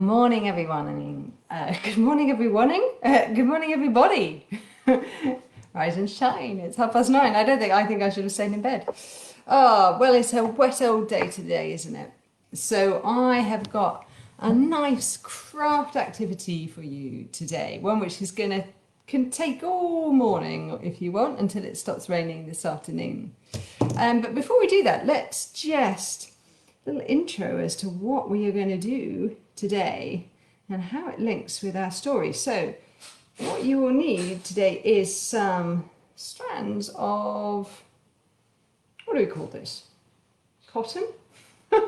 Morning, everyone. Good morning, everyone. Good morning, everybody. Rise and shine. It's 9:30. I think I should have stayed in bed. Oh, well, it's a wet old day today, isn't it? So I have got a nice craft activity for you today. One which is gonna can take all morning if you want until it stops raining this afternoon. But before we do that, let's just little intro as to what we are going to do today and how it links with our story. So, what you will need today is some strands of, what do we call this? Cotton? I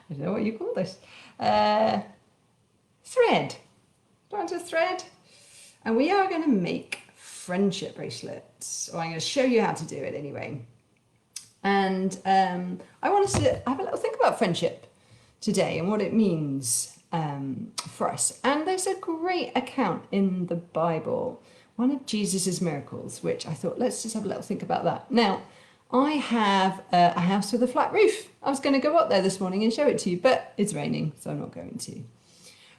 don't know what you call this. Uh, Thread. Strands of thread. And we are going to make friendship bracelets. Or I'm going to show you how to do it anyway. And I want us to have a little think about friendship today and what it means for us. And there's a great account in the Bible, one of Jesus's miracles, which I thought, let's just have a little think about that. Now, I have a house with a flat roof. I was going to go up there this morning and show it to you, but it's raining, so I'm not going to.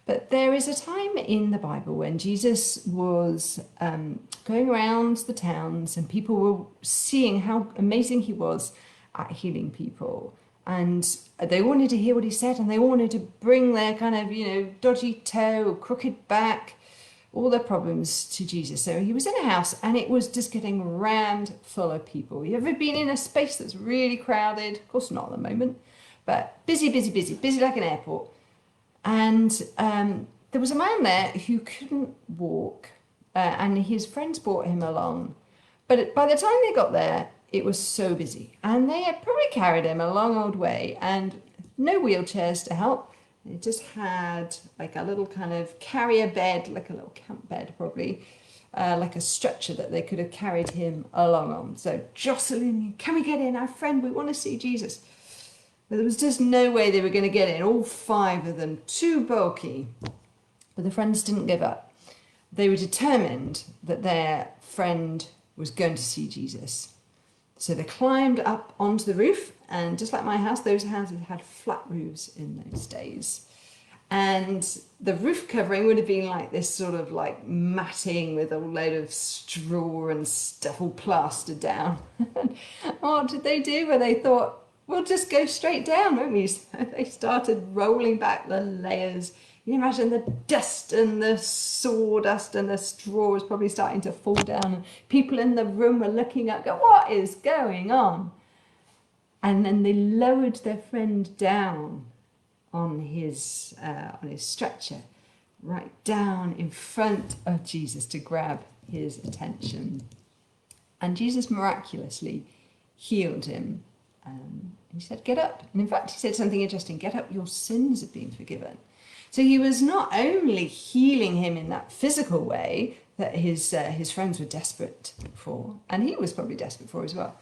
But there is a time in the Bible when Jesus was going around the towns and people were seeing how amazing he was at healing people. And they wanted to hear what he said, and they wanted to bring their kind of, dodgy toe or crooked back, all their problems to Jesus. So he was in a house and it was just getting rammed full of people. You ever been in a space that's really crowded? Of course not at the moment, but busy, busy, busy, busy like an airport. And there was a man there who couldn't walk, and his friends brought him along. But by the time they got there, it was so busy. And they had probably carried him a long old way, and no wheelchairs to help. They just had like a little kind of carrier bed, like a little camp bed, probably, like a stretcher that they could have carried him along on. So, Jocelyn, can we get in? Our friend, we want to see Jesus. But there was just no way they were going to get in, all five of them, too bulky. But the friends didn't give up. They were determined that their friend was going to see Jesus. So they climbed up onto the roof, and just like my house, those houses had flat roofs in those days. And the roof covering would have been like this sort of like matting with a load of straw and stuff all plastered down. What did they do? Well, they thought, we'll just go straight down, won't we? So they started rolling back the layers. You imagine the dust and the sawdust and the straw was probably starting to fall down. And people in the room were looking up, going, what is going on? And then they lowered their friend down on his stretcher, right down in front of Jesus to grab his attention. And Jesus miraculously healed him. He said, get up. And in fact, he said something interesting, get up, your sins have been forgiven. So he was not only healing him in that physical way that his friends were desperate for, and he was probably desperate for as well,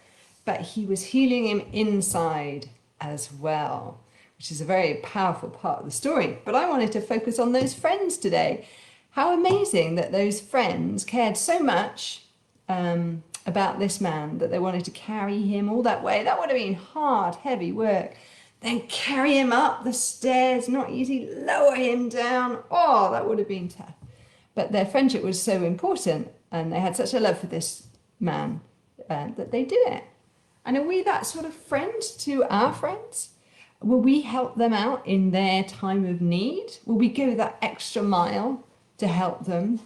but he was healing him inside as well, which is a very powerful part of the story. But I wanted to focus on those friends today. How amazing that those friends cared so much about this man that they wanted to carry him all that way. That would have been hard, heavy work. Then carry him up the stairs, not easy, lower him down. Oh, that would have been tough. But their friendship was so important, and they had such a love for this man that they did it. And are we that sort of friend to our friends? Will we help them out in their time of need? Will we go that extra mile to help them,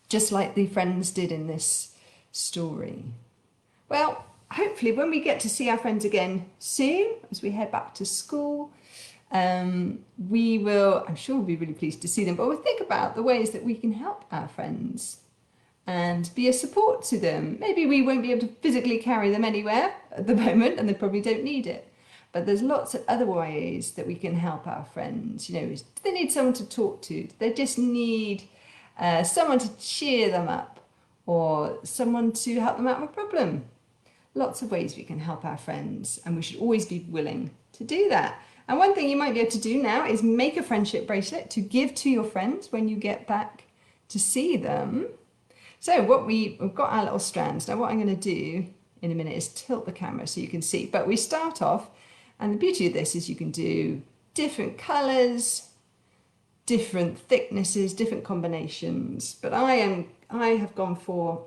just like the friends did in this story? Well, hopefully when we get to see our friends again soon, as we head back to school, we will, I'm sure we'll be really pleased to see them, but we'll think about the ways that we can help our friends and be a support to them. Maybe we won't be able to physically carry them anywhere at the moment, and they probably don't need it. But there's lots of other ways that we can help our friends. Do they need someone to talk to? Do they just need someone to cheer them up, or someone to help them out with a problem? Lots of ways we can help our friends, and we should always be willing to do that. And one thing you might be able to do now is make a friendship bracelet to give to your friends when you get back to see them. So we've got our little strands. Now what I'm going to do in a minute is tilt the camera so you can see. But we start off, and the beauty of this is you can do different colours, different thicknesses, different combinations, but I have gone for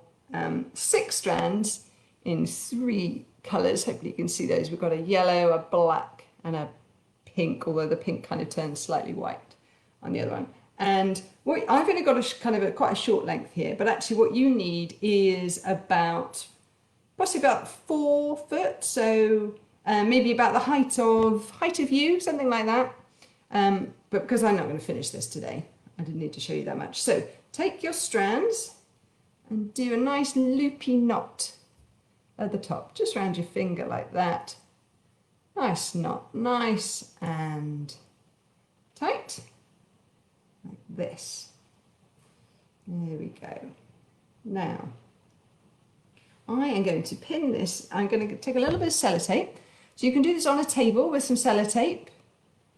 6 strands in 3 colours. Hopefully you can see those. We've got a yellow, a black and a pink, although the pink kind of turns slightly white on the other one. And I've only got quite a short length here, but actually what you need is possibly about 4 foot, so maybe about the height of you, something like that. But because I'm not going to finish this today, I didn't need to show you that much. So take your strands and do a nice loopy knot at the top, just around your finger like that. Nice knot, nice and tight, like this. There we go. Now, I am going to pin this. I'm going to take a little bit of sellotape. So you can do this on a table with some sellotape.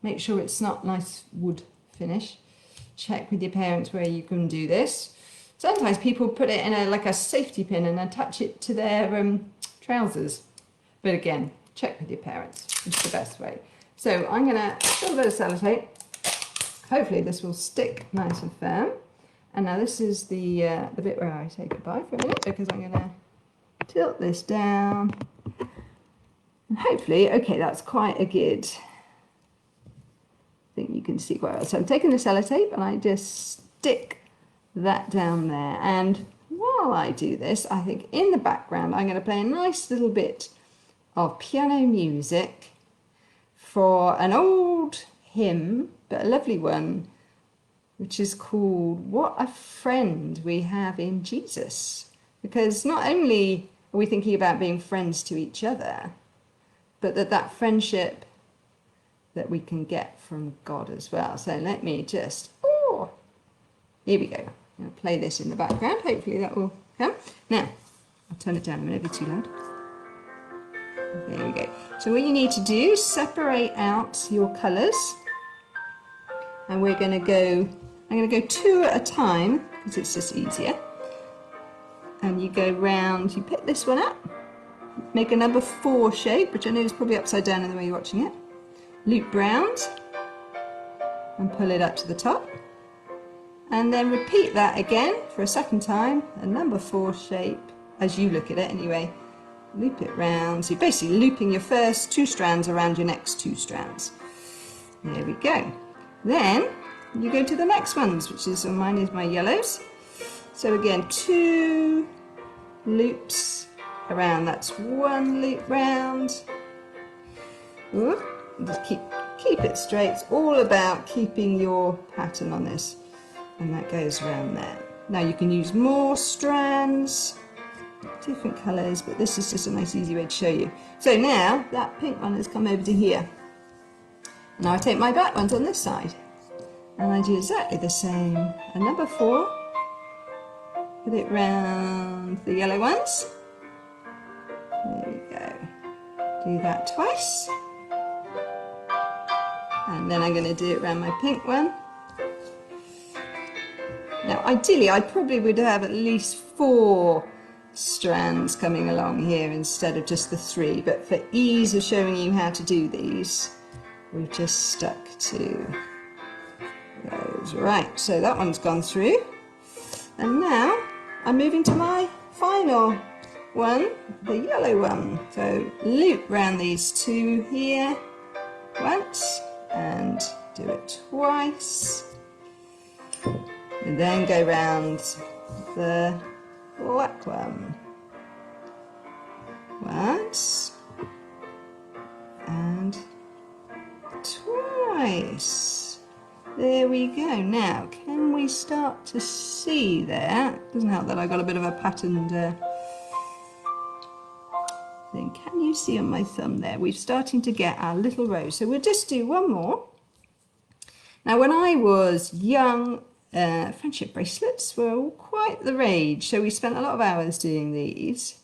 Make sure it's not nice wood finish. Check with your parents where you can do this. Sometimes people put it in like a safety pin and attach it to their trousers. But again, check with your parents. It's the best way. So I'm going to put a bit of sellotape. Hopefully this will stick nice and firm. And now this is the bit where I say goodbye for a minute, because I'm going to tilt this down. And hopefully, okay, that's quite a good. I think you can see quite well. So I'm taking the sellotape and I just stick that down there. And while I do this, I think in the background I'm going to play a nice little bit of piano music for an old hymn, but a lovely one, which is called What a Friend We Have in Jesus. Because not only are we thinking about being friends to each other, but that friendship that we can get from God as well. So let me just, here we go. I'm going to play this in the background. Hopefully that will come. Now, I'll turn it down a minute, it'll be too loud. There we go. So what you need to do is separate out your colours. And I'm going to go 2 at a time, because it's just easier. And you go round, you pick this one up, make a number 4 shape, which I know is probably upside down in the way you're watching it. Loop round and pull it up to the top. And then repeat that again for a second time, a number 4 shape, as you look at it anyway. Loop it round. So you're basically looping your first 2 strands around your next 2 strands. There we go. Then you go to the next ones, which is, mine is my yellows. So again, 2 loops around. That's 1 loop round. Ooh, just keep it straight. It's all about keeping your pattern on this. And that goes around there. Now you can use more strands, different colours, but this is just a nice easy way to show you. So now that pink one has come over to here. Now I take my black ones on this side and I do exactly the same. A number 4, put it round the yellow ones. There we go. Do that twice. And then I'm going to do it around my pink one. Now ideally I probably would have at least 4 strands coming along here instead of just the 3, but for ease of showing you how to do these, we've just stuck to those. Right, so that one's gone through, and now I'm moving to my final one, the yellow one. So loop round these 2 here once and do it twice, and then go round the black one once and twice. There we go. Now can we start to see there? Doesn't help that I got a bit of a patterned thing. Can you see on my thumb there? We're starting to get our little rows. So we'll just do one more. Now when I was young, friendship bracelets were all quite the rage, so we spent a lot of hours doing these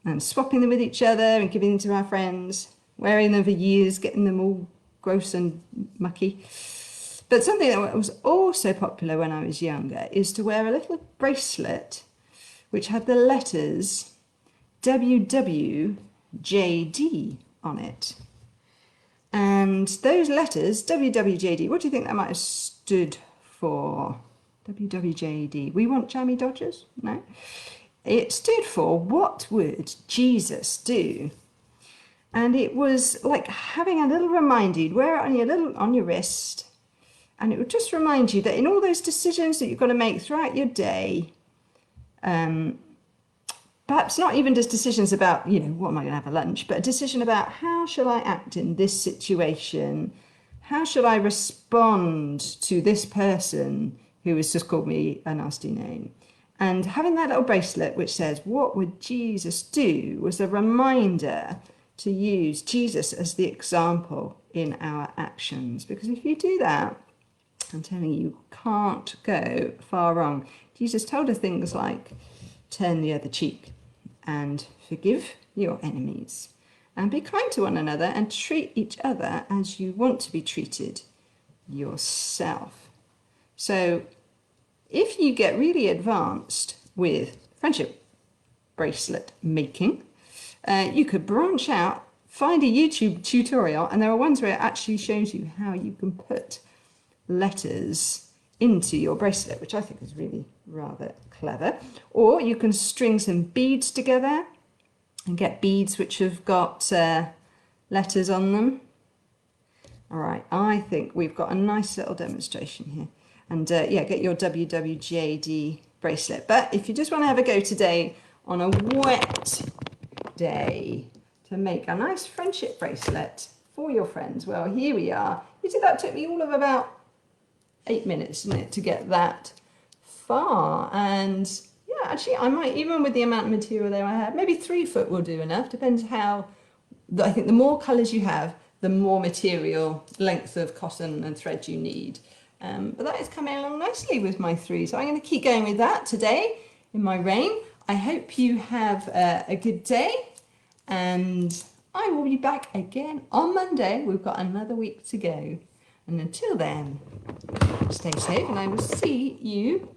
and swapping them with each other and giving them to our friends, wearing them for years, getting them all gross and mucky. But something that was also popular when I was younger is to wear a little bracelet which had the letters WWJD on it. And those letters, WWJD, what do you think that might have stood stood for? WWJD. We want jammy Dodgers? No. It stood for what would Jesus do? And it was like having a little reminder. You'd wear it on your wrist, and it would just remind you that in all those decisions that you've got to make throughout your day, perhaps not even just decisions about, what am I going to have for lunch, but a decision about how shall I act in this situation? How shall I respond to this person who has just called me a nasty name? And having that little bracelet which says, what would Jesus do, was a reminder to use Jesus as the example in our actions. Because if you do that, I'm telling you, you can't go far wrong. Jesus told us things like, turn the other cheek and forgive your enemies and be kind to one another and treat each other as you want to be treated yourself. So if you get really advanced with friendship bracelet making, you could branch out, find a YouTube tutorial, and there are ones where it actually shows you how you can put letters into your bracelet, which I think is really rather clever. Or you can string some beads together and get beads which have got letters on them. All right, I think we've got a nice little demonstration here. And yeah, get your WWJD bracelet. But if you just want to have a go today on a wet day to make a nice friendship bracelet for your friends, well, here we are. You see, that took me all of about 8 minutes, didn't it, to get that far. And yeah, actually, I might, even with the amount of material there I have, maybe 3 foot will do enough. Depends how, I think the more colours you have, the more material, length of cotton and thread you need. But that is coming along nicely with my 3. So I'm going to keep going with that today in my rain. I hope you have a good day, and I will be back again on Monday. We've got another week to go. And until then, stay safe, and I will see you